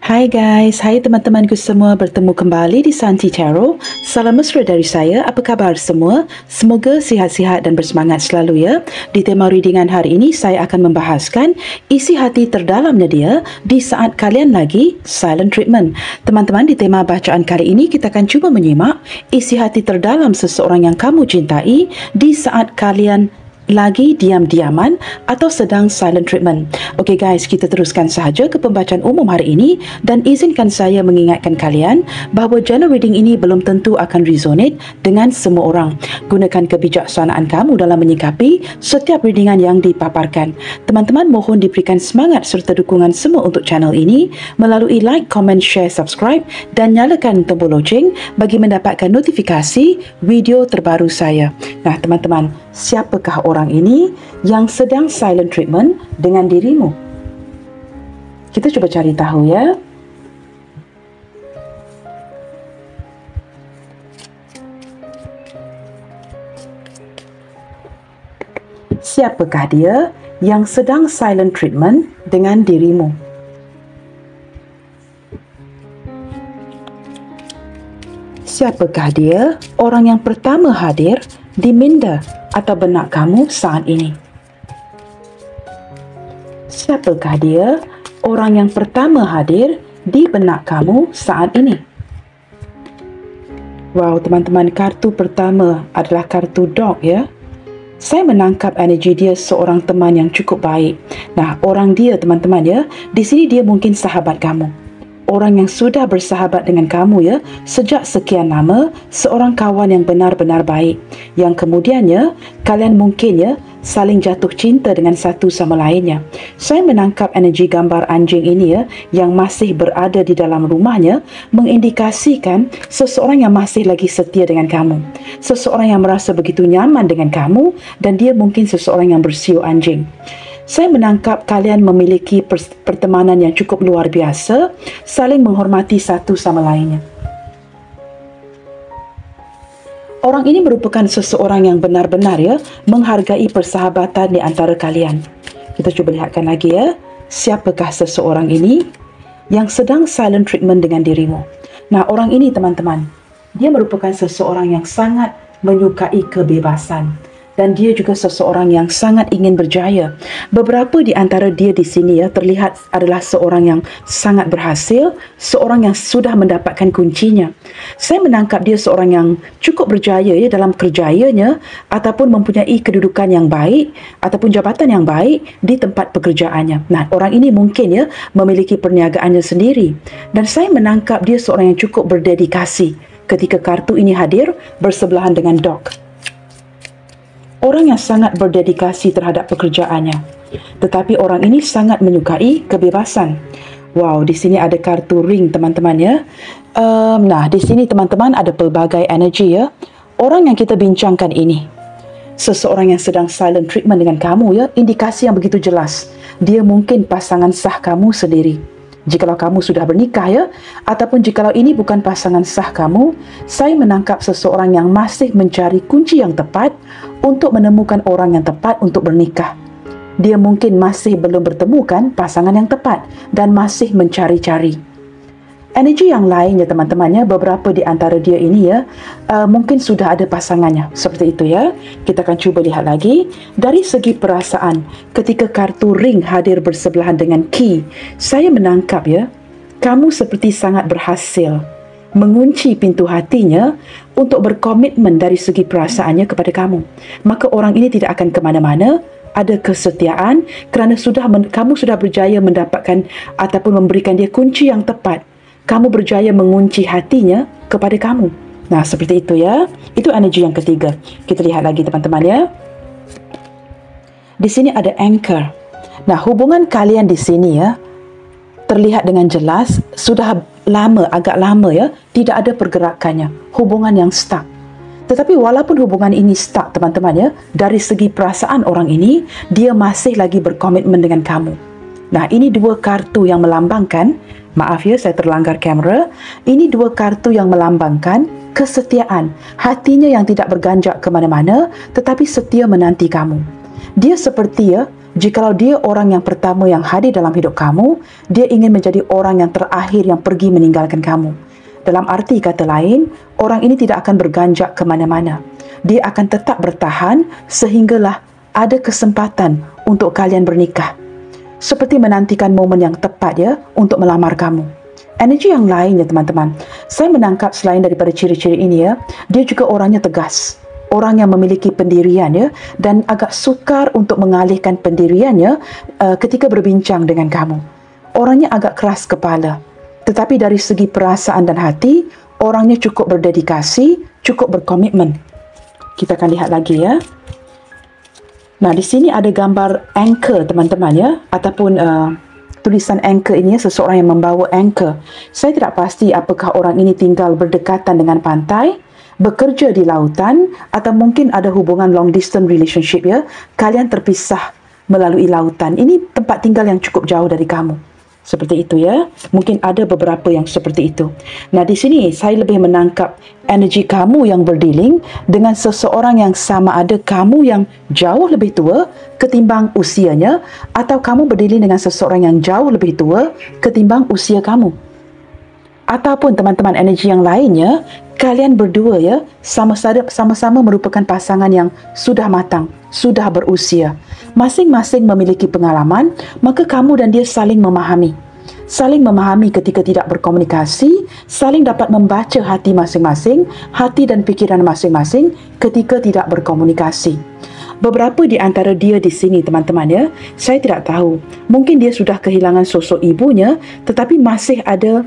Hai guys, hai teman-temanku semua, bertemu kembali di Santi Tarot. Salam mesra dari saya, apa khabar semua? Semoga sihat-sihat dan bersemangat selalu ya. Di tema readingan hari ini, saya akan membahaskan isi hati terdalamnya dia di saat kalian lagi silent treatment. Teman-teman, di tema bacaan kali ini, kita akan cuba menyimak isi hati terdalam seseorang yang kamu cintai di saat kalian lagi diam-diaman atau sedang silent treatment. Okey guys, kita teruskan sahaja ke pembacaan umum hari ini dan izinkan saya mengingatkan kalian bahawa general reading ini belum tentu akan resonate dengan semua orang. Gunakan kebijaksanaan kamu dalam menyikapi setiap readingan yang dipaparkan. Teman-teman mohon diberikan semangat serta dukungan semua untuk channel ini melalui like, comment, share, subscribe dan nyalakan tombol loceng bagi mendapatkan notifikasi video terbaru saya. Nah teman-teman, siapakah orang ini yang sedang silent treatment dengan dirimu? Kita cuba cari tahu ya. Siapakah dia yang sedang silent treatment dengan dirimu? Siapakah dia orang yang pertama hadir di minda atau benak kamu saat ini? Siapakah dia orang yang pertama hadir di benak kamu saat ini? Wow, teman-teman, kartu pertama adalah kartu dog ya. Saya menangkap energi dia seorang teman yang cukup baik. Nah, orang dia teman-teman ya, di sini dia mungkin sahabat kamu. Orang yang sudah bersahabat dengan kamu ya sejak sekian lama, seorang kawan yang benar-benar baik, yang kemudiannya kalian mungkin ya saling jatuh cinta dengan satu sama lainnya. Saya menangkap energi gambar anjing ini ya yang masih berada di dalam rumahnya, mengindikasikan seseorang yang masih lagi setia dengan kamu, seseorang yang merasa begitu nyaman dengan kamu, dan dia mungkin seseorang yang bersiu anjing. Saya menangkap kalian memiliki pertemanan yang cukup luar biasa, saling menghormati satu sama lainnya. Orang ini merupakan seseorang yang benar-benar ya menghargai persahabatan di antara kalian. Kita cuba lihatkan lagi ya, siapakah seseorang ini yang sedang silent treatment dengan dirimu? Nah, orang ini teman-teman, dia merupakan seseorang yang sangat menyukai kebebasan. Dan dia juga seseorang yang sangat ingin berjaya. Beberapa di antara dia di sini ya terlihat adalah seorang yang sangat berhasil, seorang yang sudah mendapatkan kuncinya. Saya menangkap dia seorang yang cukup berjaya ya dalam kerjayanya ataupun mempunyai kedudukan yang baik ataupun jabatan yang baik di tempat pekerjaannya. Nah, orang ini mungkin ya memiliki perniagaannya sendiri. Dan saya menangkap dia seorang yang cukup berdedikasi ketika kartu ini hadir bersebelahan dengan dog. Orang yang sangat berdedikasi terhadap pekerjaannya. Tetapi orang ini sangat menyukai kebebasan. Wow, di sini ada kartu ring teman-teman ya. Nah, di sini teman-teman ada pelbagai energi ya. Orang yang kita bincangkan ini, seseorang yang sedang silent treatment dengan kamu ya, indikasi yang begitu jelas. Dia mungkin pasangan sah kamu sendiri. Jikalau kamu sudah bernikah ya, ataupun jikalau ini bukan pasangan sah kamu, saya menangkap seseorang yang masih mencari kunci yang tepat untuk menemukan orang yang tepat untuk bernikah. Dia mungkin masih belum bertemukan pasangan yang tepat dan masih mencari-cari. Energi yang lainnya teman-temannya, beberapa di antara dia ini ya, mungkin sudah ada pasangannya. Seperti itu ya. Kita akan cuba lihat lagi. Dari segi perasaan, ketika kartu ring hadir bersebelahan dengan key, saya menangkap ya, kamu seperti sangat berhasil mengunci pintu hatinya untuk berkomitmen dari segi perasaannya kepada kamu. Maka orang ini tidak akan ke mana-mana. Ada kesetiaan kerana kamu sudah berjaya mendapatkan ataupun memberikan dia kunci yang tepat. Kamu berjaya mengunci hatinya kepada kamu. Nah, seperti itu ya. Itu energi yang ketiga. Kita lihat lagi teman-teman ya. Di sini ada anchor. Nah, hubungan kalian di sini ya terlihat dengan jelas sudah lama, agak lama ya, tidak ada pergerakannya. Hubungan yang stuck. Tetapi walaupun hubungan ini stuck teman-teman ya, dari segi perasaan orang ini, dia masih lagi berkomitmen dengan kamu. Nah, ini dua kartu yang melambangkan, maaf ya saya terlanggar kamera, ini dua kartu yang melambangkan kesetiaan, hatinya yang tidak berganjak ke mana-mana tetapi setia menanti kamu. Dia seperti ya Jikalau dia orang yang pertama yang hadir dalam hidup kamu, dia ingin menjadi orang yang terakhir yang pergi meninggalkan kamu. Dalam arti kata lain, orang ini tidak akan berganjak ke mana-mana. Dia akan tetap bertahan sehinggalah ada kesempatan untuk kalian bernikah. Seperti menantikan momen yang tepat ya untuk melamar kamu. Energi yang lainnya teman-teman, saya menangkap selain daripada ciri-ciri ini ya, dia juga orangnya tegas. Orang yang memiliki pendirian ya, dan agak sukar untuk mengalihkan pendiriannya ketika berbincang dengan kamu. Orangnya agak keras kepala. Tetapi dari segi perasaan dan hati, orangnya cukup berdedikasi, cukup berkomitmen. Kita akan lihat lagi ya. Nah, di sini ada gambar anchor teman-teman ya, ataupun tulisan anchor ini, seseorang yang membawa anchor. Saya tidak pasti apakah orang ini tinggal berdekatan dengan pantai, bekerja di lautan, atau mungkin ada hubungan long distance relationship ya. Kalian terpisah melalui lautan. Ini tempat tinggal yang cukup jauh dari kamu. Seperti itu ya. Mungkin ada beberapa yang seperti itu. Nah, di sini saya lebih menangkap energi kamu yang berdealing dengan seseorang yang sama ada kamu yang jauh lebih tua ketimbang usianya, atau kamu berdealing dengan seseorang yang jauh lebih tua ketimbang usia kamu. Ataupun teman-teman energi yang lainnya, kalian berdua ya sama-sama merupakan pasangan yang sudah matang, sudah berusia. Masing-masing memiliki pengalaman, maka kamu dan dia saling memahami. Saling memahami ketika tidak berkomunikasi, saling dapat membaca hati masing-masing, hati dan fikiran masing-masing ketika tidak berkomunikasi. Beberapa di antara dia di sini teman-teman ya, saya tidak tahu. Mungkin dia sudah kehilangan sosok ibunya, tetapi masih ada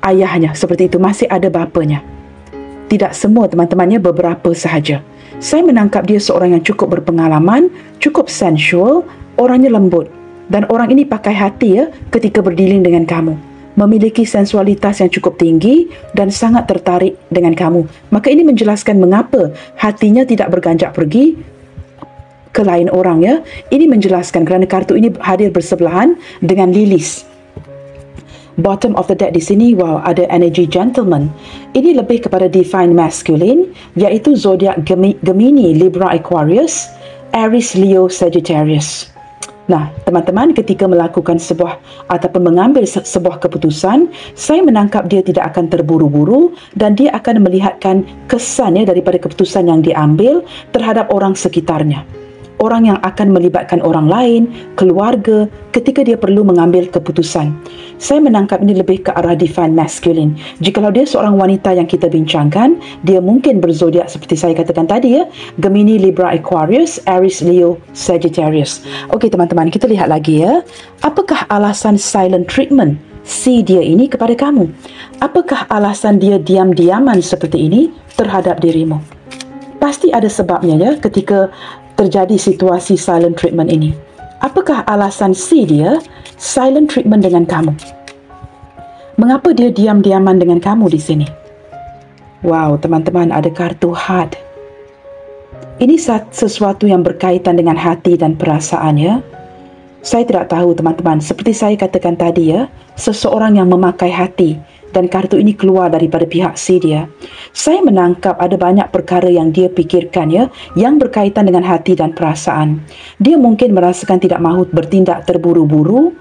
ayahnya, seperti itu, masih ada bapanya. Tidak semua teman-temannya, beberapa sahaja. Saya menangkap dia seorang yang cukup berpengalaman, cukup sensual, orangnya lembut. Dan orang ini pakai hati ya ketika berdealing dengan kamu. Memiliki sensualitas yang cukup tinggi dan sangat tertarik dengan kamu. Maka ini menjelaskan mengapa hatinya tidak berganjak pergi ke lain orang ya. Ini menjelaskan kerana kartu ini hadir bersebelahan dengan Lilith. Bottom of the deck di sini, wow, ada energy gentleman. Ini lebih kepada divine masculine, iaitu zodiak Gemini, Libra, Aquarius, Aries, Leo, Sagittarius. Nah, teman-teman, ketika melakukan sebuah ataupun mengambil sebuah keputusan, saya menangkap dia tidak akan terburu-buru dan dia akan melihatkan kesannya daripada keputusan yang diambil terhadap orang sekitarnya. Orang yang akan melibatkan orang lain, keluarga, ketika dia perlu mengambil keputusan. Saya menangkap ini lebih ke arah divine masculine. Jikalau dia seorang wanita yang kita bincangkan, dia mungkin berzodiak seperti saya katakan tadi ya, Gemini, Libra, Aquarius, Aries, Leo, Sagittarius. Okey teman-teman, kita lihat lagi ya. Apakah alasan silent treatment si dia ini kepada kamu? Apakah alasan dia diam-diaman seperti ini terhadap dirimu? Pasti ada sebabnya ya ketika terjadi situasi silent treatment ini. Apakah alasan si dia silent treatment dengan kamu? Mengapa dia diam-diaman dengan kamu di sini? Wow, teman-teman, ada kartu heart. Ini sesuatu yang berkaitan dengan hati dan perasaan ya. Saya tidak tahu teman-teman, seperti saya katakan tadi ya, seseorang yang memakai hati dan kartu ini keluar daripada pihak si dia. Saya menangkap ada banyak perkara yang dia fikirkan ya, yang berkaitan dengan hati dan perasaan. Dia mungkin merasakan tidak mahu bertindak terburu-buru.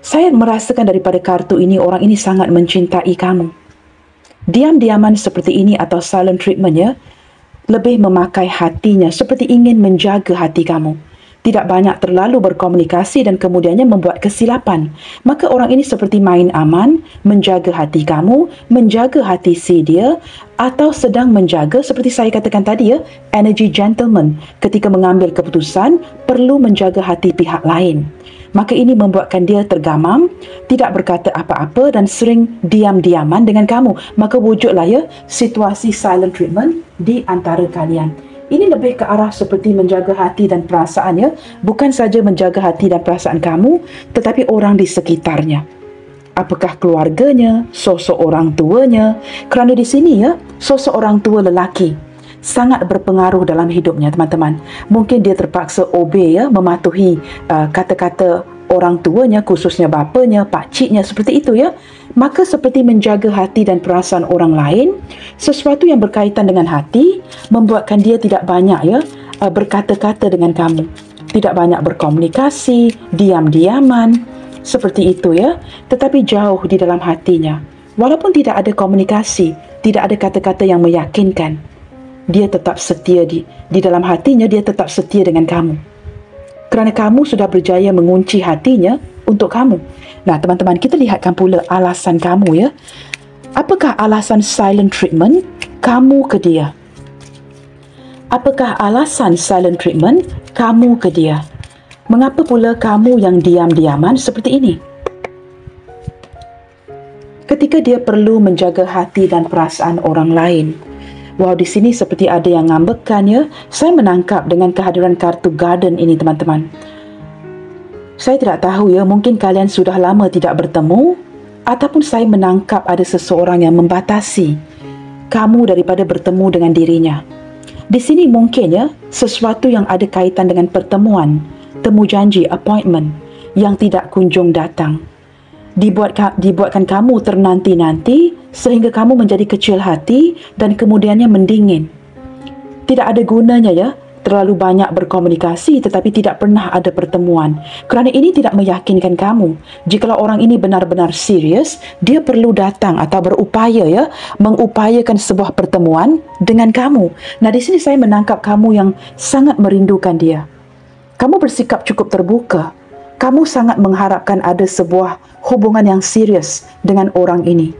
Saya merasakan daripada kartu ini, orang ini sangat mencintai kamu. Diam-diaman seperti ini atau silent treatment ya, lebih memakai hatinya seperti ingin menjaga hati kamu. Tidak banyak terlalu berkomunikasi dan kemudiannya membuat kesilapan. Maka orang ini seperti main aman, menjaga hati kamu, menjaga hati si dia, atau sedang menjaga seperti saya katakan tadi ya, energy gentleman. Ketika mengambil keputusan, perlu menjaga hati pihak lain. Maka ini membuatkan dia tergamam, tidak berkata apa-apa dan sering diam-diaman dengan kamu. Maka wujudlah ya situasi silent treatment di antara kalian. Ini lebih ke arah seperti menjaga hati dan perasaan ya. Bukan saja menjaga hati dan perasaan kamu, tetapi orang di sekitarnya. Apakah keluarganya, sosok orang tuanya? Kerana di sini ya, sosok orang tua lelaki sangat berpengaruh dalam hidupnya teman-teman. Mungkin dia terpaksa obey ya, mematuhi kata-kata orang tuanya, khususnya bapanya, pakciknya, seperti itu ya. Maka seperti menjaga hati dan perasaan orang lain, sesuatu yang berkaitan dengan hati membuatkan dia tidak banyak ya berkata-kata dengan kamu. tidak banyak berkomunikasi, diam-diaman, seperti itu ya, tetapi jauh di dalam hatinya. Walaupun tidak ada komunikasi, tidak ada kata-kata yang meyakinkan, dia tetap setia di dalam hatinya, dia tetap setia dengan kamu. Kerana kamu sudah berjaya mengunci hatinya untuk kamu. Nah, teman-teman, kita lihatkan pula alasan kamu ya. Apakah alasan silent treatment kamu ke dia? Apakah alasan silent treatment kamu ke dia? Mengapa pula kamu yang diam-diaman seperti ini? Ketika dia perlu menjaga hati dan perasaan orang lain. Wow, di sini seperti ada yang ngambekkan ya. Saya menangkap dengan kehadiran kartu garden ini, teman-teman. Saya tidak tahu ya, mungkin kalian sudah lama tidak bertemu, ataupun saya menangkap ada seseorang yang membatasi kamu daripada bertemu dengan dirinya. Di sini mungkin ya, sesuatu yang ada kaitan dengan pertemuan, temu janji, appointment yang tidak kunjung datang. Dibuatkan kamu ternanti-nanti sehingga kamu menjadi kecil hati dan kemudiannya mendingin. Tidak ada gunanya ya, terlalu banyak berkomunikasi tetapi tidak pernah ada pertemuan. Kerana ini tidak meyakinkan kamu. Jikalau orang ini benar-benar serius, dia perlu datang atau berupaya ya, mengupayakan sebuah pertemuan dengan kamu. Nah, di sini saya menangkap kamu yang sangat merindukan dia. Kamu bersikap cukup terbuka. Kamu sangat mengharapkan ada sebuah hubungan yang serius dengan orang ini.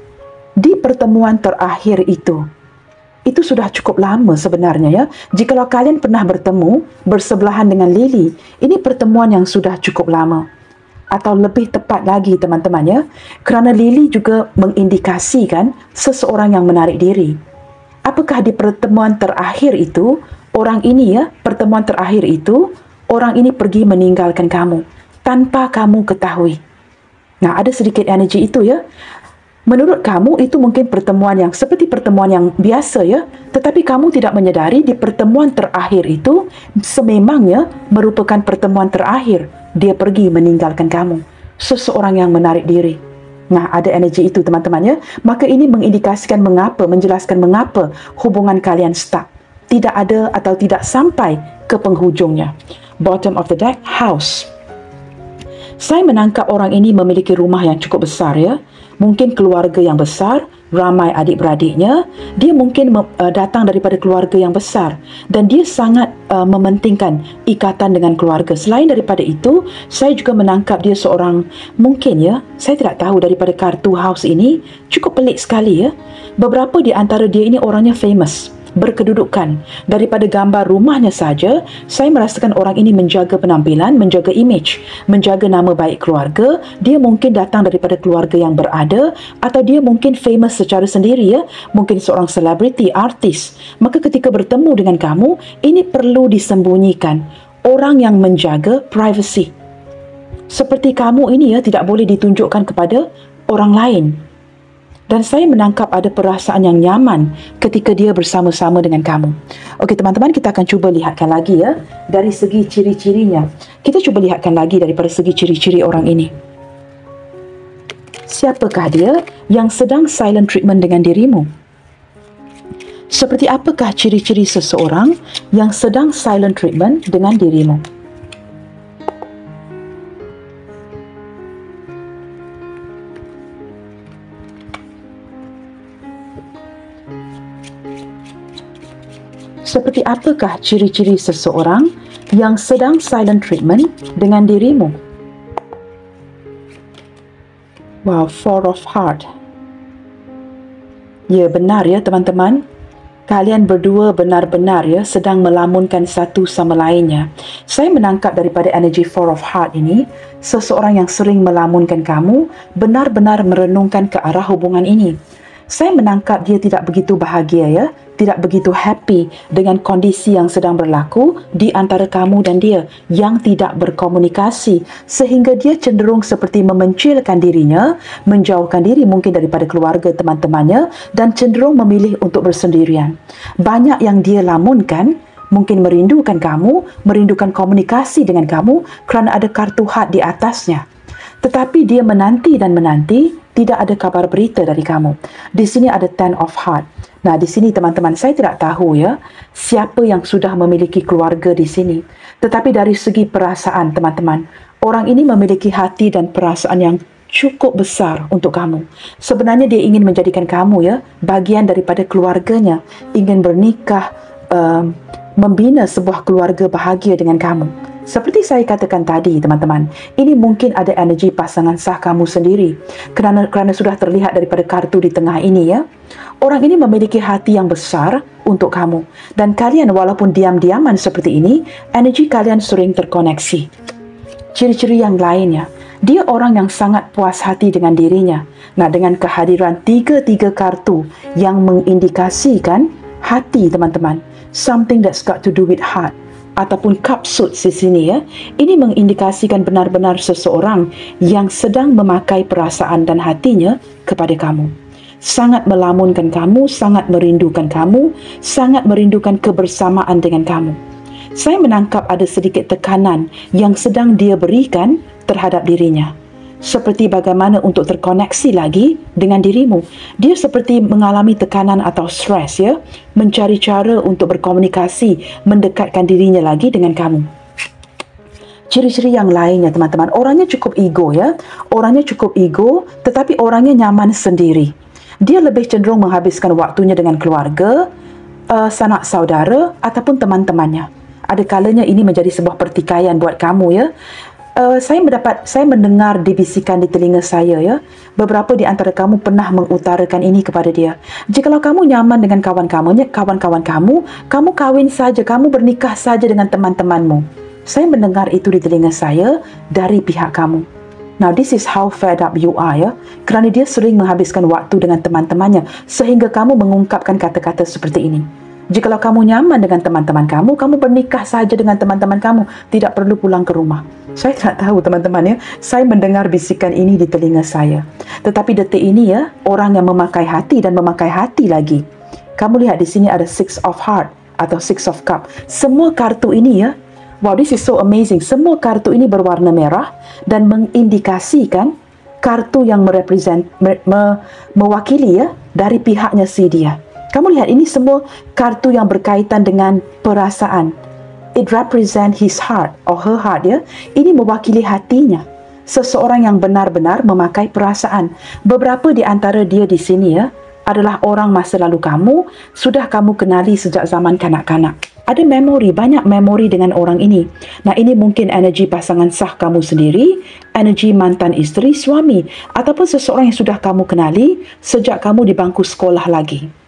Di pertemuan terakhir itu sudah cukup lama sebenarnya ya. Jikalau kalian pernah bertemu bersebelahan dengan Lily, ini pertemuan yang sudah cukup lama. Atau lebih tepat lagi teman-teman ya, kerana Lily juga mengindikasikan seseorang yang menarik diri. Apakah di pertemuan terakhir itu, orang ini ya, pertemuan terakhir itu, orang ini pergi meninggalkan kamu tanpa kamu ketahui. Nah, ada sedikit energi itu ya. Menurut kamu itu mungkin pertemuan yang seperti pertemuan yang biasa ya, tetapi kamu tidak menyedari di pertemuan terakhir itu sememangnya merupakan pertemuan terakhir dia pergi meninggalkan kamu. Seseorang yang menarik diri. Nah, ada energi itu teman-teman ya. Maka ini mengindikasikan mengapa, menjelaskan mengapa hubungan kalian stuck. Tidak ada atau tidak sampai ke penghujungnya. Bottom of the deck, house. Saya menangkap orang ini memiliki rumah yang cukup besar ya. Mungkin keluarga yang besar, ramai adik-beradiknya. Dia mungkin datang daripada keluarga yang besar dan dia sangat mementingkan ikatan dengan keluarga. Selain daripada itu, saya juga menangkap dia seorang, mungkin ya, saya tidak tahu daripada kartu house ini, cukup pelik sekali ya. Beberapa di antara dia ini orangnya famous, berkedudukan. Daripada gambar rumahnya saja, saya merasakan orang ini menjaga penampilan, menjaga image, menjaga nama baik keluarga. Dia mungkin datang daripada keluarga yang berada, atau dia mungkin famous secara sendiri ya, mungkin seorang selebriti, artis. Maka ketika bertemu dengan kamu, ini perlu disembunyikan. Orang yang menjaga privacy. Seperti kamu ini ya, tidak boleh ditunjukkan kepada orang lain. Dan saya menangkap ada perasaan yang nyaman ketika dia bersama-sama dengan kamu. Okey teman-teman, kita akan cuba lihatkan lagi ya dari segi ciri-cirinya. Kita cuba lihatkan lagi daripada segi ciri-ciri orang ini. Siapakah dia yang sedang silent treatment dengan dirimu? Seperti apakah ciri-ciri seseorang yang sedang silent treatment dengan dirimu? Seperti apakah ciri-ciri seseorang yang sedang silent treatment dengan dirimu? Wow, Four of Heart. Ya, benar ya teman-teman. Kalian berdua benar-benar ya sedang melamunkan satu sama lainnya. Saya menangkap daripada energi Four of Heart ini, seseorang yang sering melamunkan kamu benar-benar merenungkan ke arah hubungan ini. Saya menangkap dia tidak begitu bahagia ya, tidak begitu happy dengan kondisi yang sedang berlaku di antara kamu dan dia yang tidak berkomunikasi, sehingga dia cenderung seperti memencilkan dirinya, menjauhkan diri mungkin daripada keluarga teman-temannya dan cenderung memilih untuk bersendirian. Banyak yang dia lamunkan, mungkin merindukan kamu, merindukan komunikasi dengan kamu kerana ada kartu heart di atasnya. Tetapi dia menanti dan menanti, tidak ada kabar berita dari kamu. Di sini ada Ten of Heart. Nah, di sini teman-teman, saya tidak tahu ya, siapa yang sudah memiliki keluarga di sini. Tetapi dari segi perasaan, teman-teman, orang ini memiliki hati dan perasaan yang cukup besar untuk kamu. Sebenarnya dia ingin menjadikan kamu ya, bagian daripada keluarganya, ingin bernikah, membina sebuah keluarga bahagia dengan kamu. Seperti saya katakan tadi, teman-teman, ini mungkin ada energi pasangan sah kamu sendiri. Kerana sudah terlihat daripada kartu di tengah ini ya. Orang ini memiliki hati yang besar untuk kamu. Dan kalian walaupun diam-diaman seperti ini, energi kalian sering terkoneksi. Ciri-ciri yang lainnya, dia orang yang sangat puas hati dengan dirinya. Nah, dengan kehadiran tiga kartu yang mengindikasikan hati, teman-teman. Something that's got to do with heart. Ataupun cup suits di sini ya. Ini mengindikasikan benar-benar seseorang yang sedang memakai perasaan dan hatinya kepada kamu. Sangat melamunkan kamu, sangat merindukan kamu, sangat merindukan kebersamaan dengan kamu. Saya menangkap ada sedikit tekanan yang sedang dia berikan terhadap dirinya. Seperti bagaimana untuk terkoneksi lagi dengan dirimu. Dia seperti mengalami tekanan atau stres ya, mencari cara untuk berkomunikasi, mendekatkan dirinya lagi dengan kamu. Ciri-ciri yang lainnya, teman-teman, orangnya cukup ego ya. Orangnya cukup ego, tetapi orangnya nyaman sendiri. Dia lebih cenderung menghabiskan waktunya dengan keluarga, sanak saudara ataupun teman-temannya. Ada kalanya ini menjadi sebuah pertikaian buat kamu ya. Saya mendengar dibisikan di telinga saya ya. Beberapa di antara kamu pernah mengutarakan ini kepada dia. Jikalau kamu nyaman dengan kawan-kawan kamu, kamu kawin saja, kamu bernikah saja dengan teman-temanmu. Saya mendengar itu di telinga saya dari pihak kamu. Now this is how fed up you are ya. Kerana dia sering menghabiskan waktu dengan teman-temannya sehingga kamu mengungkapkan kata-kata seperti ini. Jikalau kamu nyaman dengan teman-teman kamu, kamu bernikah saja dengan teman-teman kamu, tidak perlu pulang ke rumah. Saya tidak tahu teman-teman ya, saya mendengar bisikan ini di telinga saya. Tetapi detik ini ya, orang yang memakai hati dan memakai hati lagi. Kamu lihat di sini ada Six of Heart atau Six of Cup. Semua kartu ini ya, wow, this is so amazing. Semua kartu ini berwarna merah dan mengindikasikan kartu yang mewakili ya dari pihaknya si dia. Kamu lihat ini semua kartu yang berkaitan dengan perasaan. It represent his heart or her heart ya. Ini mewakili hatinya. Seseorang yang benar-benar memakai perasaan. Beberapa di antara dia di sini ya adalah orang masa lalu kamu, sudah kamu kenali sejak zaman kanak-kanak. Ada memori, banyak memori dengan orang ini. Nah, ini mungkin energi pasangan sah kamu sendiri, energi mantan isteri, suami, ataupun seseorang yang sudah kamu kenali sejak kamu di bangku sekolah lagi.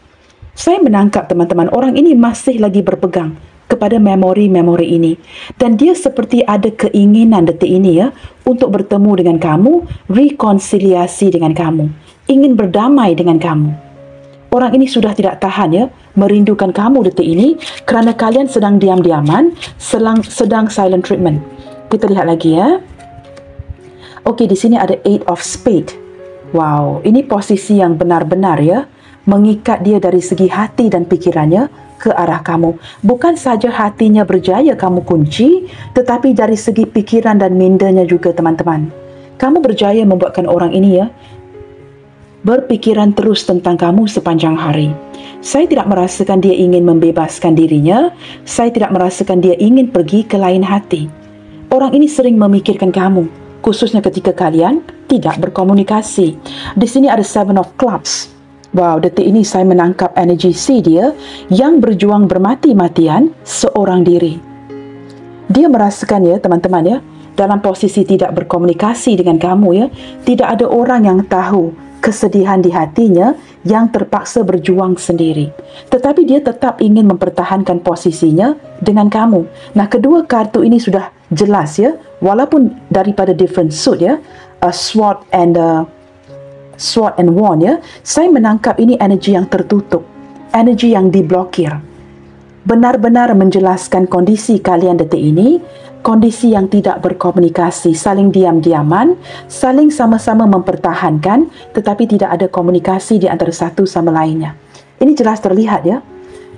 Saya menangkap teman-teman, orang ini masih lagi berpegang kepada memori-memori ini. Dan dia seperti ada keinginan detik ini ya, untuk bertemu dengan kamu, rekonsiliasi dengan kamu, ingin berdamai dengan kamu. Orang ini sudah tidak tahan ya, merindukan kamu detik ini kerana kalian sedang diam-diaman, sedang silent treatment. Kita lihat lagi ya. Okey, di sini ada Eight of Spades. Wow, ini posisi yang benar-benar ya, mengikat dia dari segi hati dan pikirannya ke arah kamu. Bukan saja hatinya berjaya kamu kunci, tetapi dari segi pikiran dan mindanya juga teman-teman. Kamu berjaya membuatkan orang ini ya, berpikiran terus tentang kamu sepanjang hari. Saya tidak merasakan dia ingin membebaskan dirinya. Saya tidak merasakan dia ingin pergi ke lain hati. Orang ini sering memikirkan kamu, khususnya ketika kalian tidak berkomunikasi. Di sini ada Seven of Clubs. Wow, detik ini saya menangkap energi si dia yang berjuang bermati-matian seorang diri. Dia merasakan ya teman-teman ya, dalam posisi tidak berkomunikasi dengan kamu ya, tidak ada orang yang tahu kesedihan di hatinya yang terpaksa berjuang sendiri. Tetapi dia tetap ingin mempertahankan posisinya dengan kamu. Nah, kedua kartu ini sudah jelas ya, walaupun daripada different suit ya, Sword and Wand ya, saya menangkap ini energi yang tertutup, energi yang diblokir. Benar-benar menjelaskan kondisi kalian detik ini, kondisi yang tidak berkomunikasi, saling diam-diaman, saling sama-sama mempertahankan, tetapi tidak ada komunikasi di antara satu sama lainnya. Ini jelas terlihat ya,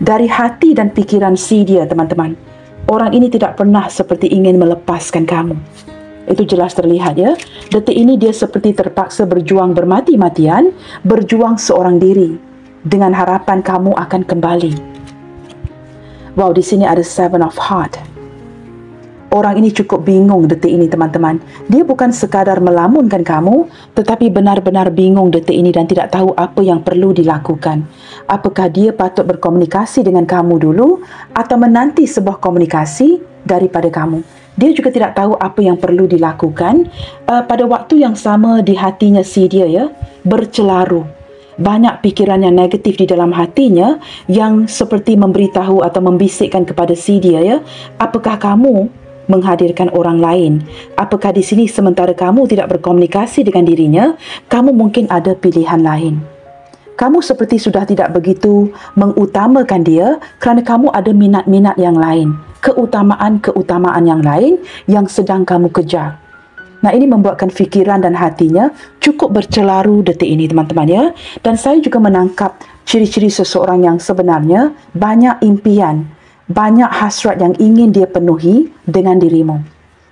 dari hati dan pikiran si dia teman-teman. Orang ini tidak pernah seperti ingin melepaskan kamu. Itu jelas terlihat ya. Detik ini dia seperti terpaksa berjuang bermati-matian, berjuang seorang diri dengan harapan kamu akan kembali. Wow, di sini ada Seven of Heart. Orang ini cukup bingung detik ini teman-teman. Dia bukan sekadar melamunkan kamu, tetapi benar-benar bingung detik ini dan tidak tahu apa yang perlu dilakukan. Apakah dia patut berkomunikasi dengan kamu dulu atau menanti sebuah komunikasi daripada kamu. Dia juga tidak tahu apa yang perlu dilakukan. Pada waktu yang sama di hatinya si dia ya, bercelaru. Banyak pikiran yang negatif di dalam hatinya yang seperti memberitahu atau membisikkan kepada si dia ya, apakah kamu menghadirkan orang lain? Apakah di sini sementara kamu tidak berkomunikasi dengan dirinya, kamu mungkin ada pilihan lain? Kamu seperti sudah tidak begitu mengutamakan dia kerana kamu ada minat-minat yang lain, keutamaan-keutamaan yang lain yang sedang kamu kejar. Nah, ini membuatkan fikiran dan hatinya cukup bercelaru detik ini teman-teman ya. Dan saya juga menangkap ciri-ciri seseorang yang sebenarnya banyak impian, banyak hasrat yang ingin dia penuhi dengan dirimu.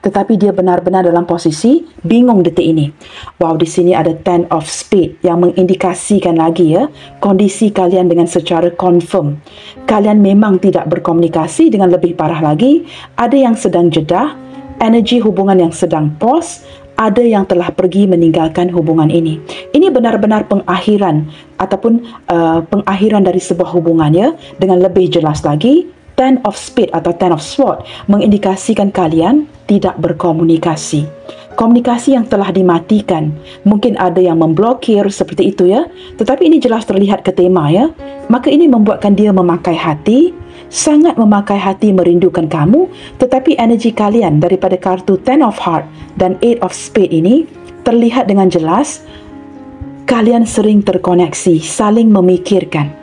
Tetapi dia benar-benar dalam posisi bingung detik ini. Wow, di sini ada Ten of Spades yang mengindikasikan lagi ya, kondisi kalian dengan secara confirm. Kalian memang tidak berkomunikasi, dengan lebih parah lagi, ada yang sedang jedah, energi hubungan yang sedang pause, ada yang telah pergi meninggalkan hubungan ini. Ini benar-benar pengakhiran ataupun pengakhiran dari sebuah hubungan ya. Dengan lebih jelas lagi, Ten of Spades atau Ten of Swords mengindikasikan kalian tidak berkomunikasi. Komunikasi yang telah dimatikan. Mungkin ada yang memblokir seperti itu ya. Tetapi ini jelas terlihat ke tema ya. Maka ini membuatkan dia memakai hati, sangat memakai hati merindukan kamu. Tetapi energi kalian daripada kartu Ten of Heart dan Eight of Spades ini terlihat dengan jelas kalian sering terkoneksi, saling memikirkan.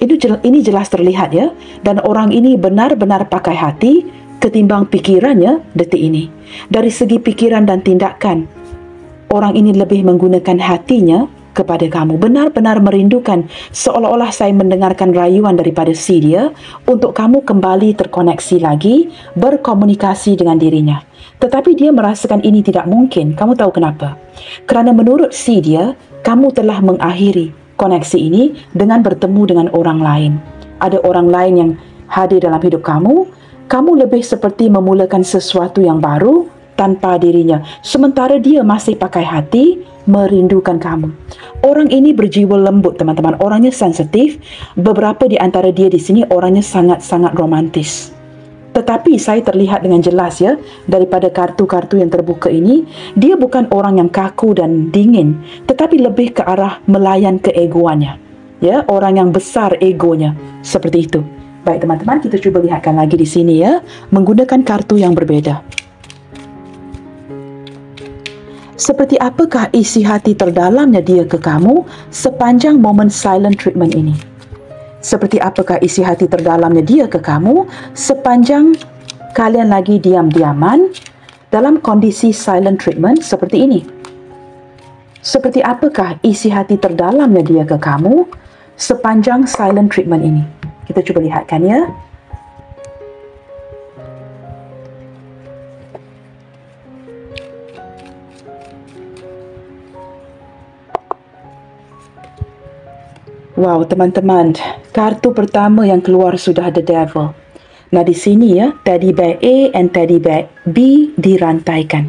Ini jelas terlihat ya. Dan orang ini benar-benar pakai hati ketimbang pikirannya detik ini. Dari segi pikiran dan tindakan, orang ini lebih menggunakan hatinya kepada kamu. Benar-benar merindukan, seolah-olah saya mendengarkan rayuan daripada si dia untuk kamu kembali terkoneksi lagi, berkomunikasi dengan dirinya. Tetapi dia merasakan ini tidak mungkin. Kamu tahu kenapa? Kerana menurut si dia, kamu telah mengakhiri koneksi ini dengan bertemu dengan orang lain. Ada orang lain yang hadir dalam hidup kamu. Kamu lebih seperti memulakan sesuatu yang baru tanpa dirinya. Sementara dia masih pakai hati merindukan kamu. Orang ini berjiwa lembut teman-teman. Orangnya sensitif. Beberapa di antara dia di sini orangnya sangat-sangat romantis. Tetapi saya terlihat dengan jelas ya, daripada kartu-kartu yang terbuka ini, dia bukan orang yang kaku dan dingin, tetapi lebih ke arah melayan keegoannya. Ya, orang yang besar egonya, seperti itu. Baik teman-teman, kita cuba lihatkan lagi di sini ya, menggunakan kartu yang berbeza. Seperti apakah isi hati terdalamnya dia ke kamu sepanjang momen silent treatment ini? Seperti apakah isi hati terdalamnya dia ke kamu sepanjang kalian lagi diam-diaman dalam kondisi silent treatment seperti ini? Seperti apakah isi hati terdalamnya dia ke kamu sepanjang silent treatment ini? Kita coba lihatkan ya. Wow, teman-teman, kartu pertama yang keluar sudah The Devil. Nah, di sini ya, teddy bear A and teddy bear B dirantaikan.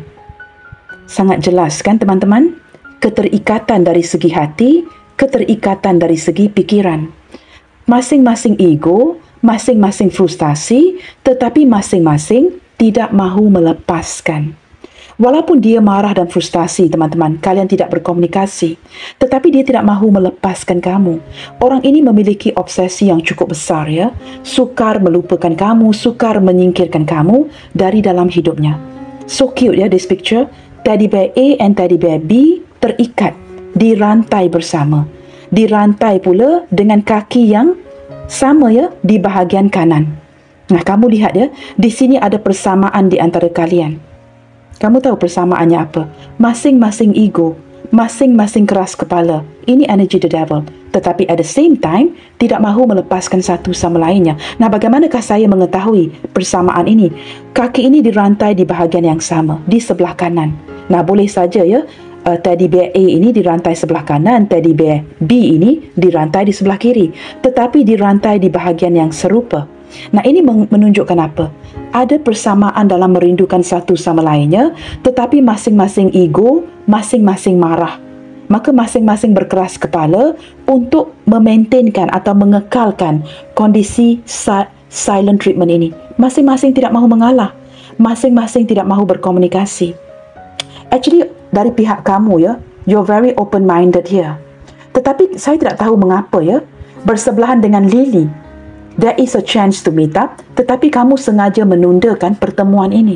Sangat jelas kan, teman-teman? Keterikatan dari segi hati, keterikatan dari segi pikiran. Masing-masing ego, masing-masing frustasi, tetapi masing-masing tidak mahu melepaskan. Walaupun dia marah dan frustasi, teman-teman, kalian tidak berkomunikasi, tetapi dia tidak mahu melepaskan kamu. Orang ini memiliki obsesi yang cukup besar ya, sukar melupakan kamu, sukar menyingkirkan kamu dari dalam hidupnya. So cute ya this picture. Teddy bear A and teddy bear B terikat, dirantai bersama. Dirantai pula dengan kaki yang sama ya di bahagian kanan. Nah, kamu lihat ya, di sini ada persamaan di antara kalian. Kamu tahu persamaannya apa? Masing-masing ego, masing-masing keras kepala. Ini energy the devil. Tetapi at the same time, tidak mahu melepaskan satu sama lainnya. Nah, bagaimanakah saya mengetahui persamaan ini? Kaki ini dirantai di bahagian yang sama, di sebelah kanan. Nah, boleh saja ya, teddy bear A ini dirantai sebelah kanan, teddy bear B ini dirantai di sebelah kiri. Tetapi dirantai di bahagian yang serupa. Nah, ini menunjukkan apa? Ada persamaan dalam merindukan satu sama lainnya, tetapi masing-masing ego, masing-masing marah. Maka masing-masing berkeras kepala untuk memaintainkan atau mengekalkan kondisi silent treatment ini. Masing-masing tidak mahu mengalah. Masing-masing tidak mahu berkomunikasi. Actually, dari pihak kamu ya, you're very open-minded here. Tetapi saya tidak tahu mengapa ya, bersebelahan dengan Lily, there is a chance to meet up, tetapi kamu sengaja menundakan pertemuan ini.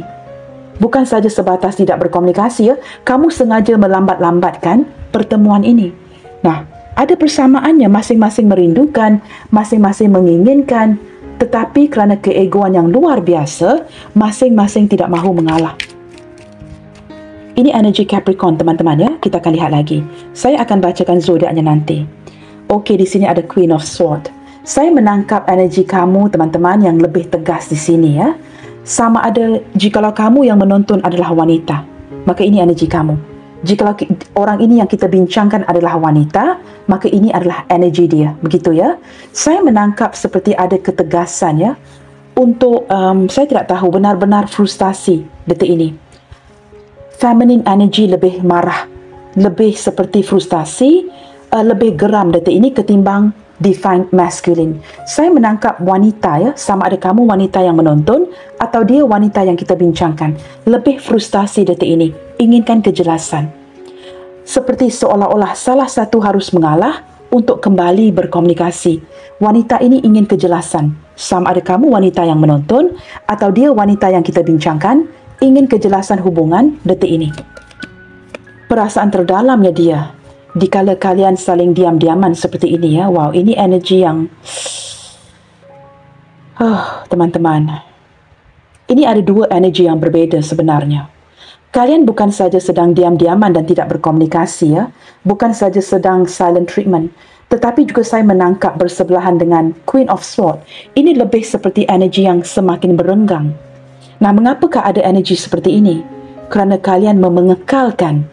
Bukan saja sebatas tidak berkomunikasi ya, kamu sengaja melambat-lambatkan pertemuan ini. Nah, ada persamaannya, masing-masing merindukan, masing-masing menginginkan, tetapi kerana keegoan yang luar biasa, masing-masing tidak mahu mengalah. Ini energi Capricorn, teman-teman ya. Kita akan lihat lagi. Saya akan bacakan zodiaknya nanti. Okey, di sini ada Queen of Swords. Saya menangkap energi kamu, teman-teman, yang lebih tegas di sini ya. Sama ada jikalau kamu yang menonton adalah wanita, maka ini energi kamu. Jikalau orang ini yang kita bincangkan adalah wanita, maka ini adalah energi dia. Begitu ya. Saya menangkap seperti ada ketegasan ya. Untuk, saya tidak tahu, benar-benar frustasi detik ini. Feminine energy lebih marah, lebih seperti frustasi, lebih geram detik ini ketimbang divine masculine. Saya menangkap wanita ya, sama ada kamu wanita yang menonton atau dia wanita yang kita bincangkan, lebih frustasi detik ini, inginkan kejelasan. Seperti seolah-olah salah satu harus mengalah untuk kembali berkomunikasi. Wanita ini ingin kejelasan. Sama ada kamu wanita yang menonton atau dia wanita yang kita bincangkan, ingin kejelasan hubungan detik ini. Perasaan terdalamnya dia, dikala kalian saling diam-diaman seperti ini ya. Wow, ini energi yang teman-teman, ini ada dua energi yang berbeda sebenarnya. Kalian bukan saja sedang diam-diaman dan tidak berkomunikasi ya, bukan saja sedang silent treatment, tetapi juga saya menangkap bersebelahan dengan Queen of Swords. Ini lebih seperti energi yang semakin berenggang. Nah, mengapakah ada energi seperti ini? Kerana kalian mengekalkan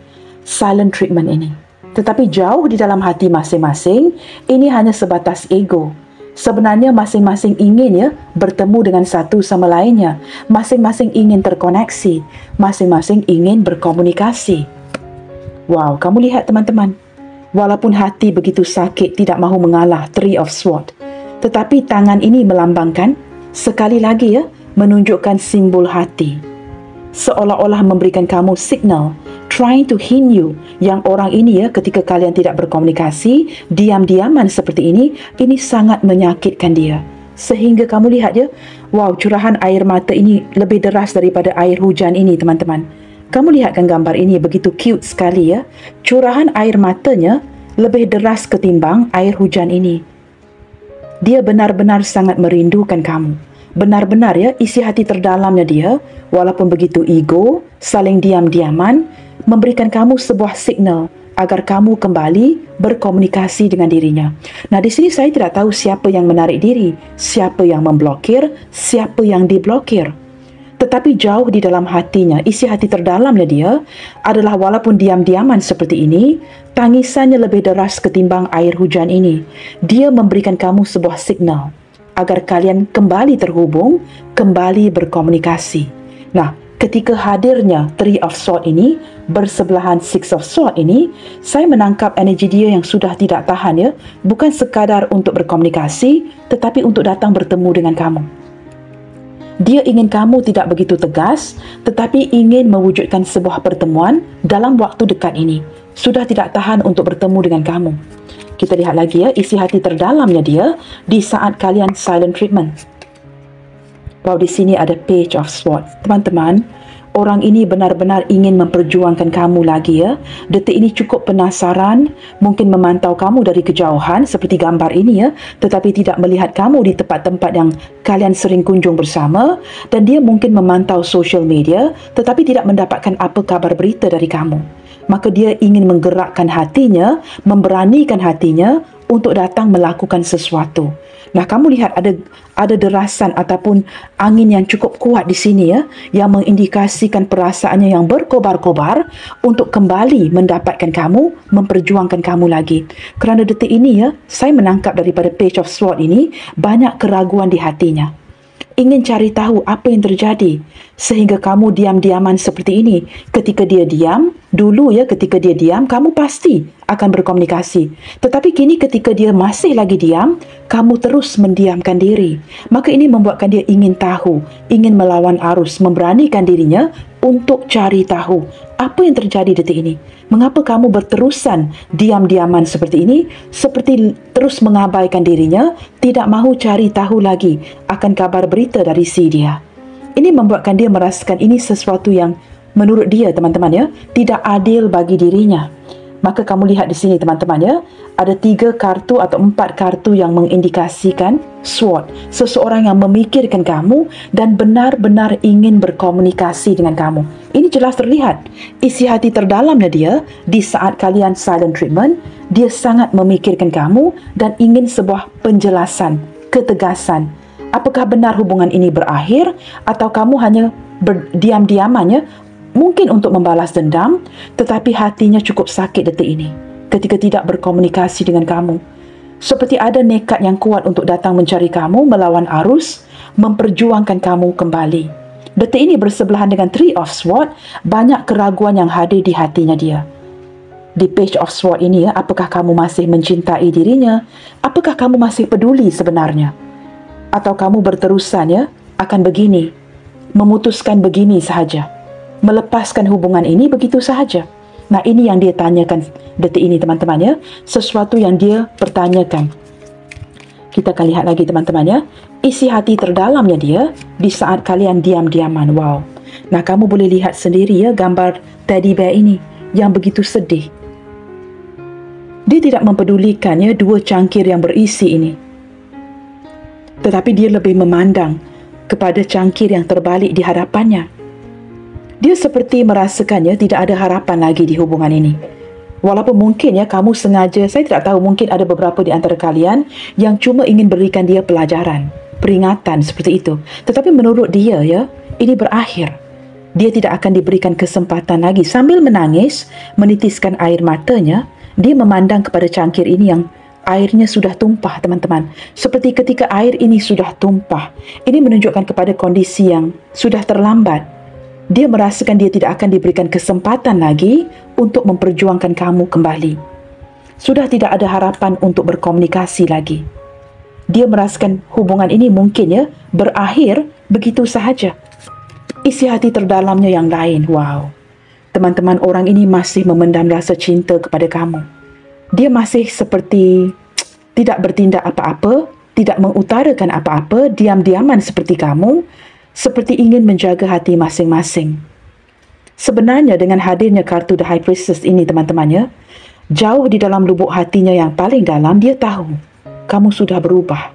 silent treatment ini. Tetapi jauh di dalam hati masing-masing, ini hanya sebatas ego. Sebenarnya masing-masing ingin ya bertemu dengan satu sama lainnya. Masing-masing ingin terkoneksi. Masing-masing ingin berkomunikasi. Wow, kamu lihat teman-teman. Walaupun hati begitu sakit tidak mahu mengalah, Three of Swords. Tetapi tangan ini melambangkan, sekali lagi ya, menunjukkan simbol hati. Seolah-olah memberikan kamu signal, trying to hint you, yang orang ini ya ketika kalian tidak berkomunikasi, diam-diaman seperti ini sangat menyakitkan dia. Sehingga kamu lihat ya, wow, curahan air mata ini lebih deras daripada air hujan ini teman-teman. Kamu lihatkan gambar ini begitu cute sekali ya. Curahan air matanya lebih deras ketimbang air hujan ini. Dia benar-benar sangat merindukan kamu. Benar-benar ya, isi hati terdalamnya dia, walaupun begitu ego, saling diam-diaman, memberikan kamu sebuah signal agar kamu kembali berkomunikasi dengan dirinya. Nah, di sini saya tidak tahu siapa yang menarik diri, siapa yang memblokir, siapa yang diblokir. Tetapi jauh di dalam hatinya, isi hati terdalamnya dia adalah walaupun diam-diaman seperti ini, tangisannya lebih deras ketimbang air hujan ini. Dia memberikan kamu sebuah signal agar kalian kembali terhubung, kembali berkomunikasi. Nah, ketika hadirnya Three of Swords ini bersebelahan Six of Swords ini, saya menangkap energi dia yang sudah tidak tahan ya, bukan sekadar untuk berkomunikasi, tetapi untuk datang bertemu dengan kamu. Dia ingin kamu tidak begitu tegas, tetapi ingin mewujudkan sebuah pertemuan dalam waktu dekat ini. Sudah tidak tahan untuk bertemu dengan kamu. Kita lihat lagi ya, isi hati terdalamnya dia di saat kalian silent treatment. Wow, di sini ada Page of Swords. Teman-teman, orang ini benar-benar ingin memperjuangkan kamu lagi ya. Detik ini cukup penasaran, mungkin memantau kamu dari kejauhan seperti gambar ini ya, tetapi tidak melihat kamu di tempat-tempat yang kalian sering kunjung bersama, dan dia mungkin memantau social media tetapi tidak mendapatkan apa kabar berita dari kamu. maka dia ingin menggerakkan hatinya, memberanikan hatinya untuk datang melakukan sesuatu. Nah, kamu lihat ada derasan ataupun angin yang cukup kuat di sini ya, yang mengindikasikan perasaannya yang berkobar-kobar untuk kembali mendapatkan kamu, memperjuangkan kamu lagi. Kerana detik ini ya, saya menangkap daripada Page of Swords ini banyak keraguan di hatinya. Ingin cari tahu apa yang terjadi sehingga kamu diam-diaman seperti ini. Ketika dia diam, dulu ya ketika dia diam, kamu pasti akan berkomunikasi. Tetapi kini ketika dia masih lagi diam, kamu terus mendiamkan diri. Maka ini membuatkan dia ingin tahu, ingin melawan arus, memberanikan dirinya untuk cari tahu apa yang terjadi detik ini. Mengapa kamu berterusan diam-diaman seperti ini, seperti terus mengabaikan dirinya, tidak mahu cari tahu lagi akan kabar berita dari si dia. Ini membuatkan dia merasakan ini sesuatu yang menurut dia, teman-teman ya, tidak adil bagi dirinya. Maka kamu lihat di sini, teman-teman ya, ada 3 kartu atau 4 kartu yang mengindikasikan sword. Seseorang yang memikirkan kamu dan benar-benar ingin berkomunikasi dengan kamu. Ini jelas terlihat. Isi hati terdalamnya dia di saat kalian silent treatment, dia sangat memikirkan kamu dan ingin sebuah penjelasan, ketegasan. Apakah benar hubungan ini berakhir atau kamu hanya berdiam-diamannya, mungkin untuk membalas dendam, tetapi hatinya cukup sakit detik ini ketika tidak berkomunikasi dengan kamu. Seperti ada nekat yang kuat untuk datang mencari kamu, melawan arus, memperjuangkan kamu kembali. Detik ini bersebelahan dengan Three of Swords, banyak keraguan yang hadir di hatinya dia. Di Page of Swords ini ya, apakah kamu masih mencintai dirinya? Apakah kamu masih peduli sebenarnya? Atau kamu berterusan ya, akan begini, memutuskan begini sahaja, melepaskan hubungan ini begitu sahaja. Nah, ini yang dia tanyakan detik ini, teman-teman ya. Sesuatu yang dia pertanyakan. Kita akan lihat lagi, teman-teman ya. Isi hati terdalamnya dia di saat kalian diam-diaman. Wow. Nah, kamu boleh lihat sendiri ya gambar teddy bear ini yang begitu sedih. Dia tidak mempedulikan ya 2 cangkir yang berisi ini. Tetapi dia lebih memandang kepada cangkir yang terbalik di hadapannya. Dia seperti merasakannya tidak ada harapan lagi di hubungan ini. Walaupun mungkin ya kamu sengaja, saya tidak tahu, mungkin ada beberapa di antara kalian yang cuma ingin berikan dia pelajaran, peringatan seperti itu. Tetapi menurut dia ya, ini berakhir. Dia tidak akan diberikan kesempatan lagi. Sambil menangis, menitiskan air matanya, dia memandang kepada cangkir ini yang airnya sudah tumpah, teman-teman. Seperti ketika air ini sudah tumpah, ini menunjukkan kepada kondisi yang sudah terlambat. Dia merasakan dia tidak akan diberikan kesempatan lagi untuk memperjuangkan kamu kembali. Sudah tidak ada harapan untuk berkomunikasi lagi. Dia merasakan hubungan ini mungkin ya berakhir begitu sahaja. Isi hati terdalamnya yang lain. Wow. Teman-teman, orang ini masih memendam rasa cinta kepada kamu. Dia masih seperti tidak bertindak apa-apa, tidak mengutarakan apa-apa, diam-diaman seperti kamu, seperti ingin menjaga hati masing-masing. Sebenarnya dengan hadirnya kartu The High Priestess ini, teman-teman ya, jauh di dalam lubuk hatinya yang paling dalam, dia tahu kamu sudah berubah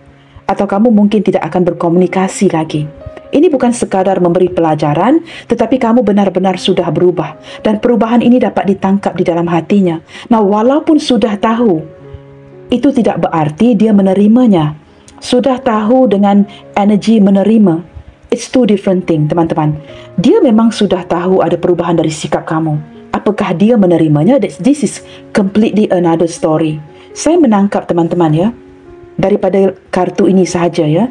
atau kamu mungkin tidak akan berkomunikasi lagi. Ini bukan sekadar memberi pelajaran, tetapi kamu benar-benar sudah berubah dan perubahan ini dapat ditangkap di dalam hatinya. Nah, walaupun sudah tahu, itu tidak berarti dia menerimanya. Sudah tahu dengan energi menerima. It's two different thing, teman-teman. Dia memang sudah tahu ada perubahan dari sikap kamu. Apakah dia menerimanya? This is completely another story. Saya menangkap, teman-teman ya, daripada kartu ini sahaja ya,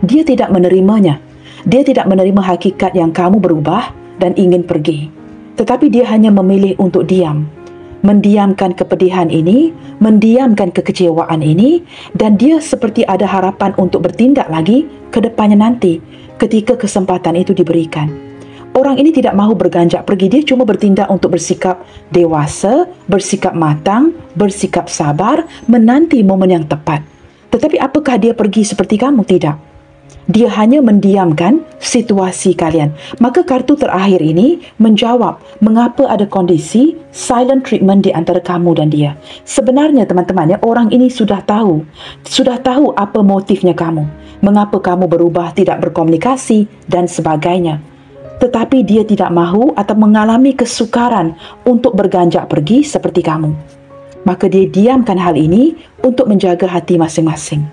dia tidak menerimanya. Dia tidak menerima hakikat yang kamu berubah dan ingin pergi. Tetapi dia hanya memilih untuk diam. Mendiamkan kepedihan ini, mendiamkan kekecewaan ini, dan dia seperti ada harapan untuk bertindak lagi ke depannya nanti ketika kesempatan itu diberikan. Orang ini tidak mahu berganjak pergi, dia cuma bertindak untuk bersikap dewasa, bersikap matang, bersikap sabar, menanti momen yang tepat. Tetapi apakah dia pergi seperti kamu? Tidak. Dia hanya mendiamkan situasi kalian. Maka kartu terakhir ini menjawab mengapa ada kondisi silent treatment di antara kamu dan dia. Sebenarnya, teman-teman ya, orang ini sudah tahu apa motifnya kamu, mengapa kamu berubah, tidak berkomunikasi dan sebagainya. tetapi dia tidak mahu atau mengalami kesukaran untuk berganjak pergi seperti kamu. Maka dia diamkan hal ini untuk menjaga hati masing-masing.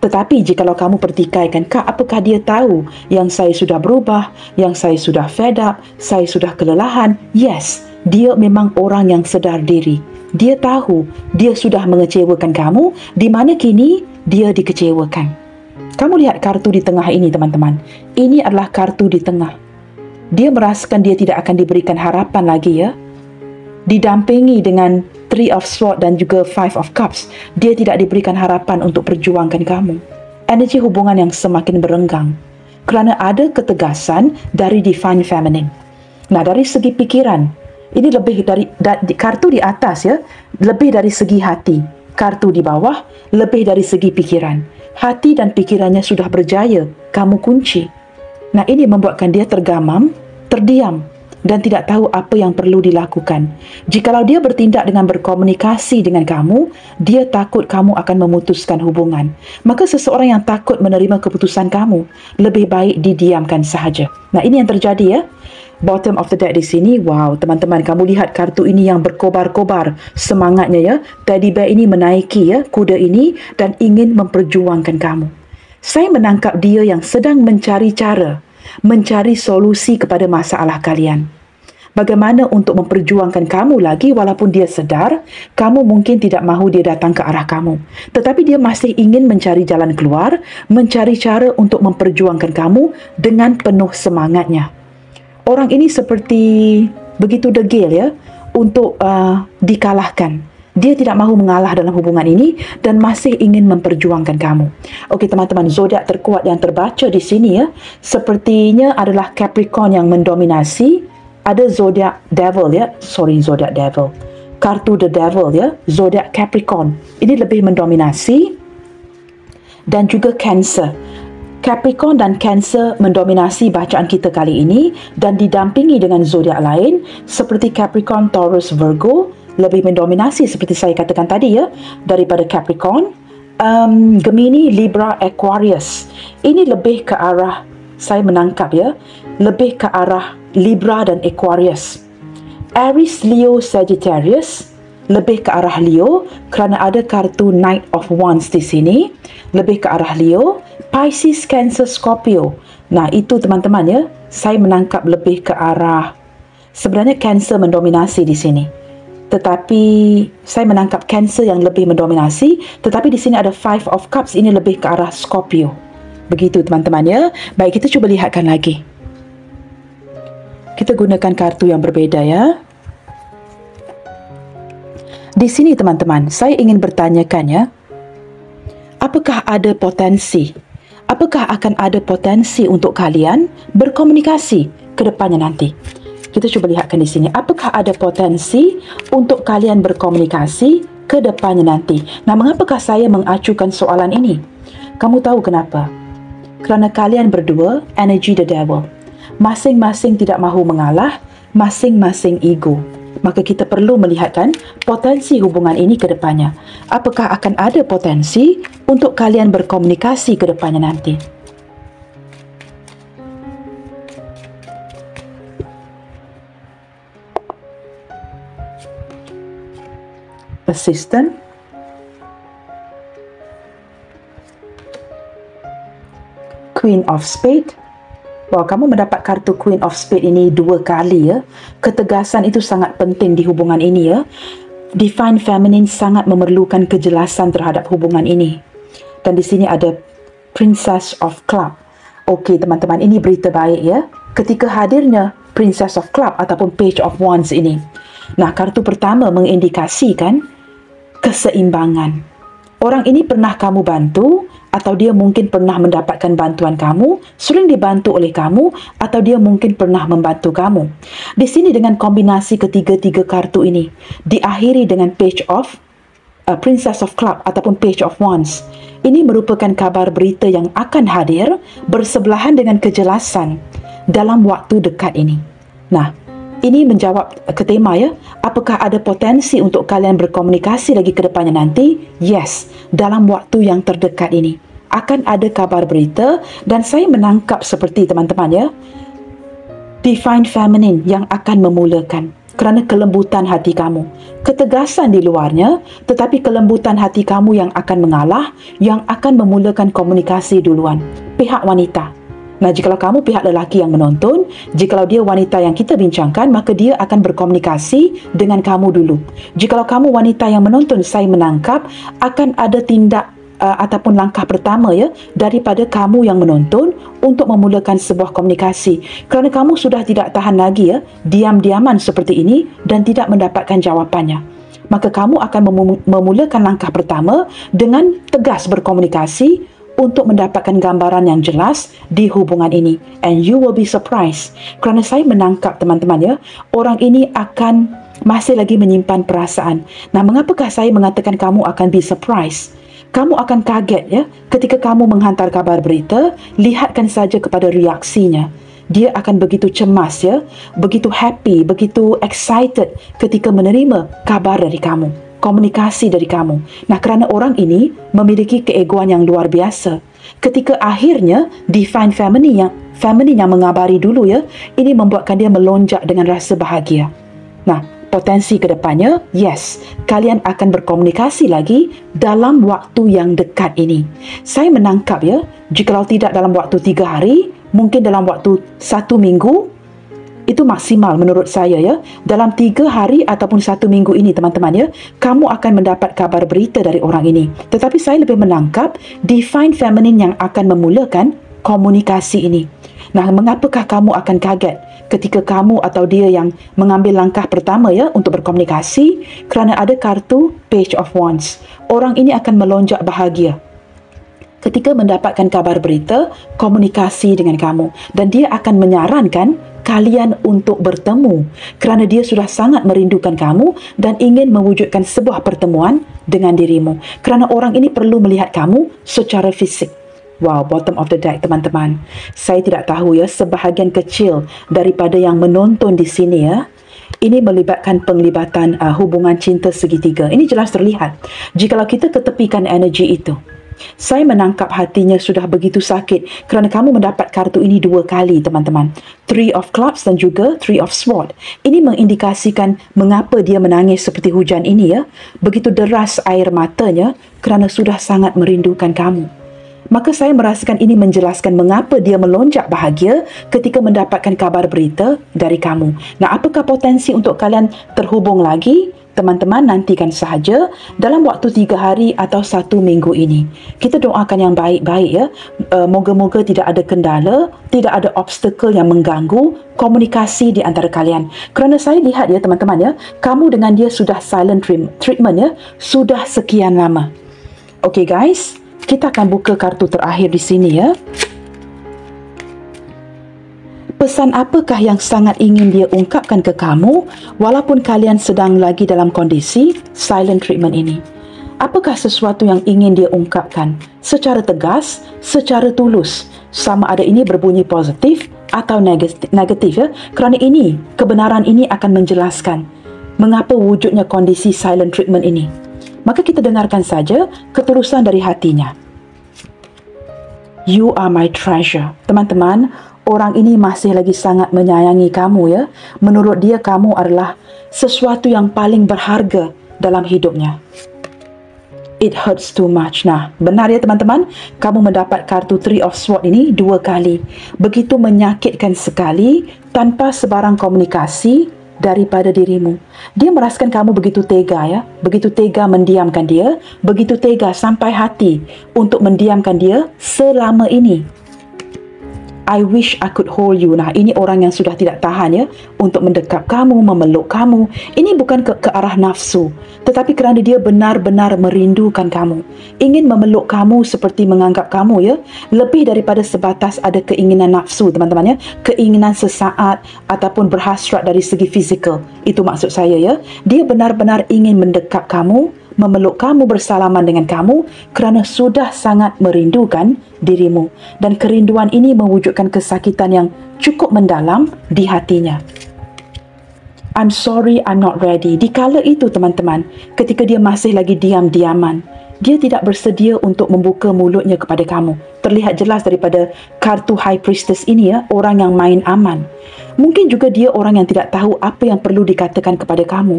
Tetapi jikalau kamu pertikaikan, Kak, apakah dia tahu yang saya sudah berubah, yang saya sudah fed up, saya sudah kelelahan? Yes, dia memang orang yang sedar diri. Dia tahu dia sudah mengecewakan kamu, di mana kini dia dikecewakan. Kamu lihat kartu di tengah ini, teman-teman. Ini adalah kartu di tengah. Dia merasakan dia tidak akan diberikan harapan lagi, ya. Didampingi dengan Three of Swords dan juga Five of Cups, dia tidak diberikan harapan untuk perjuangkan kamu. Energi hubungan yang semakin berenggang kerana ada ketegasan dari Divine Feminine. Nah, dari segi pikiran, ini lebih dari kartu di atas, ya, lebih dari segi hati. Kartu di bawah, lebih dari segi pikiran. Hati dan pikirannya sudah berjaya, kamu kunci. Nah, ini membuatkan dia tergamam, terdiam, dan tidak tahu apa yang perlu dilakukan. Jikalau dia bertindak dengan berkomunikasi dengan kamu, dia takut kamu akan memutuskan hubungan. Maka seseorang yang takut menerima keputusan kamu, lebih baik didiamkan sahaja. Nah, ini yang terjadi, ya. Bottom of the deck di sini, wow, teman-teman, kamu lihat kartu ini yang berkobar-kobar semangatnya, ya. Teddy bear ini menaiki, ya, kuda ini dan ingin memperjuangkan kamu. Saya menangkap dia yang sedang mencari cara, mencari solusi kepada masalah kalian. Bagaimana untuk memperjuangkan kamu lagi walaupun dia sedar kamu mungkin tidak mahu dia datang ke arah kamu. Tetapi dia masih ingin mencari jalan keluar, mencari cara untuk memperjuangkan kamu dengan penuh semangatnya. Orang ini seperti begitu degil, ya, untuk dikalahkan. Dia tidak mahu mengalah dalam hubungan ini dan masih ingin memperjuangkan kamu. Okey, teman-teman, zodiak terkuat yang terbaca di sini, ya, sepertinya adalah Capricorn yang mendominasi. Ada zodiak Devil, ya. Zodiak Devil. Kartu The Devil, ya. Zodiak Capricorn. Ini lebih mendominasi. Dan juga Cancer. Capricorn dan Cancer mendominasi bacaan kita kali ini dan didampingi dengan zodiak lain seperti Capricorn, Taurus, Virgo. Lebih mendominasi seperti saya katakan tadi, ya, daripada Capricorn. Gemini, Libra, Aquarius. Ini lebih ke arah, saya menangkap, ya, lebih ke arah Libra dan Aquarius. Aries, Leo, Sagittarius lebih ke arah Leo kerana ada kartu Knight of Wands di sini, lebih ke arah Leo. Pisces, Cancer, Scorpio. Nah, itu teman-teman, ya, saya menangkap lebih ke arah, sebenarnya Cancer mendominasi di sini. Tetapi saya menangkap Cancer yang lebih mendominasi, tetapi di sini ada Five of Cups, ini lebih ke arah Scorpio. Begitu, teman-teman, ya. Baik, kita cuba lihatkan lagi. Kita gunakan kartu yang berbeza, ya. Di sini, teman-teman, saya ingin bertanyakan, ya, apakah ada potensi? Apakah akan ada potensi untuk kalian berkomunikasi ke depannya nanti? Kita cuba lihatkan di sini. Apakah ada potensi untuk kalian berkomunikasi ke depannya nanti? Nah, mengapakah saya mengacukan soalan ini? Kamu tahu kenapa? Kerana kalian berdua, energy the devil. Masing-masing tidak mahu mengalah, masing-masing ego. Maka kita perlu melihatkan potensi hubungan ini ke depannya. Apakah akan ada potensi untuk kalian berkomunikasi ke depannya nanti? Assistant, Queen of Spades. Wow, kamu mendapat kartu Queen of Spades ini 2 kali, ya. Ketegasan itu sangat penting di hubungan ini, ya. Divine Feminine sangat memerlukan kejelasan terhadap hubungan ini. Dan di sini ada Princess of Club. Okey, teman-teman, ini berita baik, ya. Ketika hadirnya Princess of Club ataupun Page of Wands ini. Nah, kartu pertama mengindikasikan keseimbangan. Orang ini pernah kamu bantu atau dia mungkin pernah mendapatkan bantuan kamu, sering dibantu oleh kamu, atau dia mungkin pernah membantu kamu. Di sini dengan kombinasi ketiga-tiga kartu ini, diakhiri dengan Page of Princess of Club ataupun Page of Wands. Ini merupakan kabar berita yang akan hadir bersebelahan dengan kejelasan dalam waktu dekat ini. Nah, ini menjawab ke tema, ya. Apakah ada potensi untuk kalian berkomunikasi lagi ke depannya nanti? Yes, dalam waktu yang terdekat ini akan ada kabar berita dan saya menangkap seperti teman-teman, ya. Divine Feminine yang akan memulakan kerana kelembutan hati kamu. Ketegasan di luarnya, tetapi kelembutan hati kamu yang akan mengalah, yang akan memulakan komunikasi duluan. Pihak wanita. Nah, jikalau kamu pihak lelaki yang menonton, jikalau dia wanita yang kita bincangkan, maka dia akan berkomunikasi dengan kamu dulu. Jikalau kamu wanita yang menonton, saya menangkap akan ada tindak ataupun langkah pertama ya daripada kamu yang menonton untuk memulakan sebuah komunikasi, kerana kamu sudah tidak tahan lagi ya diam-diaman seperti ini dan tidak mendapatkan jawapannya. Maka kamu akan memulakan langkah pertama dengan tegas berkomunikasi untuk mendapatkan gambaran yang jelas di hubungan ini, and you will be surprised, kerana saya menangkap teman-teman ya, orang ini akan masih lagi menyimpan perasaan. Nah, mengapakah saya mengatakan kamu akan be surprised? Kamu akan kaget ya ketika kamu menghantar kabar berita. Lihatkan saja kepada reaksinya. Dia akan begitu cemas ya, begitu happy, begitu excited ketika menerima kabar dari kamu, komunikasi dari kamu. Nah, kerana orang ini memiliki keegoan yang luar biasa. Ketika akhirnya Divine Feminine yang mengabari dulu ya, ini membuatkan dia melonjak dengan rasa bahagia. Nah, potensi ke depannya, yes, kalian akan berkomunikasi lagi dalam waktu yang dekat ini. Saya menangkap ya, jikalau tidak dalam waktu 3 hari, mungkin dalam waktu 1 minggu, itu maksimal menurut saya ya. Dalam 3 hari ataupun 1 minggu ini teman-teman ya, kamu akan mendapat kabar berita dari orang ini. Tetapi saya lebih menangkap Divine Feminine yang akan memulakan komunikasi ini. Nah, mengapakah kamu akan kaget ketika kamu atau dia yang mengambil langkah pertama ya untuk berkomunikasi? Kerana ada kartu Page of Wands. Orang ini akan melonjak bahagia ketika mendapatkan kabar berita komunikasi dengan kamu, dan dia akan menyarankan kalian untuk bertemu kerana dia sudah sangat merindukan kamu dan ingin mewujudkan sebuah pertemuan dengan dirimu, kerana orang ini perlu melihat kamu secara fisik. Wow, bottom of the deck teman-teman. Saya tidak tahu ya, sebahagian kecil daripada yang menonton di sini ya, ini melibatkan penglibatan hubungan cinta segitiga. Ini jelas terlihat. Jikalau kita ketepikan energi itu, saya menangkap hatinya sudah begitu sakit kerana kamu mendapat kartu ini 2 kali teman-teman. 3 of Clubs dan juga 3 of Swords. Ini mengindikasikan mengapa dia menangis seperti hujan ini ya. Begitu deras air matanya kerana sudah sangat merindukan kamu. Maka saya merasakan ini menjelaskan mengapa dia melonjak bahagia ketika mendapatkan kabar berita dari kamu. Nah, apakah potensi untuk kalian terhubung lagi? Teman-teman, nantikan sahaja dalam waktu 3 hari atau 1 minggu ini. Kita doakan yang baik-baik ya. Moga-moga tidak ada kendala, tidak ada obstacle yang mengganggu komunikasi di antara kalian. Kerana saya lihat ya teman-teman ya, kamu dengan dia sudah silent treatment ya, sudah sekian lama. Okay guys, kita akan buka kartu terakhir di sini ya. Pesan apakah yang sangat ingin dia ungkapkan ke kamu walaupun kalian sedang lagi dalam kondisi silent treatment ini? Apakah sesuatu yang ingin dia ungkapkan secara tegas, secara tulus, sama ada ini berbunyi positif atau negatif ya? Kerana ini, kebenaran ini akan menjelaskan mengapa wujudnya kondisi silent treatment ini. Maka kita dengarkan saja ketulusan dari hatinya. You are my treasure. Teman-teman, orang ini masih lagi sangat menyayangi kamu ya. Menurut dia kamu adalah sesuatu yang paling berharga dalam hidupnya. It hurts too much. Nah, benar ya teman-teman, kamu mendapat kartu 3 of Swords ini 2 kali. Begitu menyakitkan sekali tanpa sebarang komunikasi daripada dirimu. Dia merasakan kamu begitu tega ya, begitu tega mendiamkan dia, begitu tega sampai hati untuk mendiamkan dia selama ini. I wish I could hold you. Nah, ini orang yang sudah tidak tahan ya untuk mendekap kamu, memeluk kamu. Ini bukan ke arah nafsu, tetapi kerana dia benar-benar merindukan kamu, ingin memeluk kamu seperti menganggap kamu ya, lebih daripada sebatas ada keinginan nafsu teman-teman ya, keinginan sesaat ataupun berhasrat dari segi fizikal. Itu maksud saya ya. Dia benar-benar ingin mendekap kamu, memeluk kamu, bersalaman dengan kamu kerana sudah sangat merindukan dirimu, dan kerinduan ini mewujudkan kesakitan yang cukup mendalam di hatinya. I'm sorry, I'm not ready. Di kala itu teman-teman, ketika dia masih lagi diam-diaman, dia tidak bersedia untuk membuka mulutnya kepada kamu. Terlihat jelas daripada kartu High Priestess ini ya, orang yang main aman. Mungkin juga dia orang yang tidak tahu apa yang perlu dikatakan kepada kamu.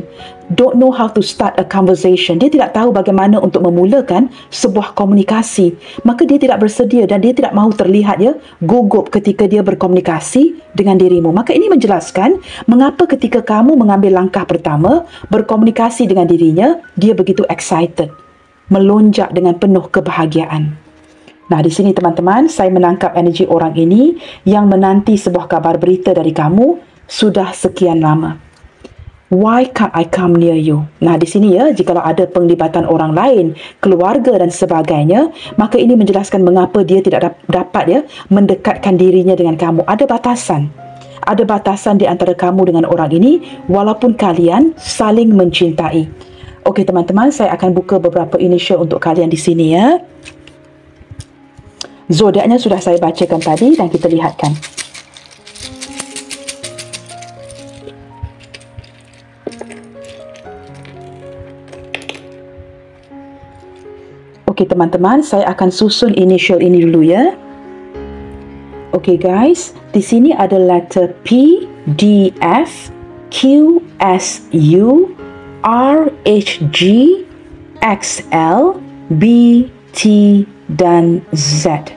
Don't know how to start a conversation. Dia tidak tahu bagaimana untuk memulakan sebuah komunikasi. Maka dia tidak bersedia dan dia tidak mahu terlihat ya gugup ketika dia berkomunikasi dengan dirimu. Maka ini menjelaskan mengapa ketika kamu mengambil langkah pertama berkomunikasi dengan dirinya, dia begitu excited, melonjak dengan penuh kebahagiaan. Nah, di sini teman-teman, saya menangkap energi orang ini yang menanti sebuah kabar berita dari kamu sudah sekian lama. Why can't I come near you? Nah, di sini ya, jikalau ada penglibatan orang lain, keluarga dan sebagainya, maka ini menjelaskan mengapa dia tidak dapat ya mendekatkan dirinya dengan kamu. Ada batasan. Ada batasan di antara kamu dengan orang ini walaupun kalian saling mencintai. Okey teman-teman, saya akan buka beberapa initial untuk kalian di sini ya. Zodiaknya sudah saya bacakan tadi dan kita lihatkan. Okey teman-teman, saya akan susun initial ini dulu ya. Okey guys, di sini ada letter P, D, F, Q, S, U, R, H, G, X, L, B, T dan Z.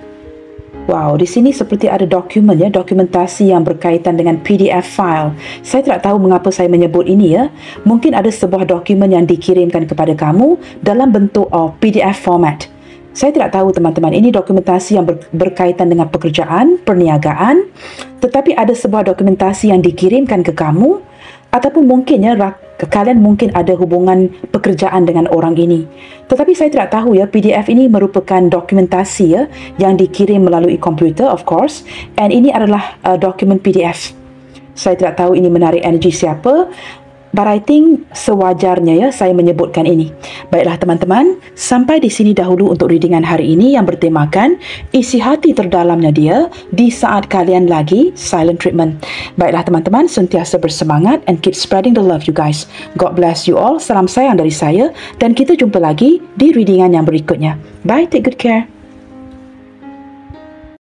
Wow, di sini seperti ada dokumen ya, dokumentasi yang berkaitan dengan PDF file. Saya tidak tahu mengapa saya menyebut ini ya. Mungkin ada sebuah dokumen yang dikirimkan kepada kamu dalam bentuk PDF format. Saya tidak tahu teman-teman, ini dokumentasi yang berkaitan dengan pekerjaan, perniagaan, tetapi ada sebuah dokumentasi yang dikirimkan ke kamu, ataupun mungkin ya kalian mungkin ada hubungan pekerjaan dengan orang ini. Tetapi saya tidak tahu ya, PDF ini merupakan dokumentasi ya yang dikirim melalui komputer of course, and ini adalah dokumen PDF. Saya tidak tahu ini menarik energi siapa, but I think sewajarnya ya saya menyebutkan ini. Baiklah teman-teman, sampai di sini dahulu untuk readingan hari ini yang bertemakan isi hati terdalamnya dia di saat kalian lagi silent treatment. Baiklah teman-teman, sentiasa bersemangat and keep spreading the love you guys. God bless you all. Salam sayang dari saya dan kita jumpa lagi di readingan yang berikutnya. Bye, take good care.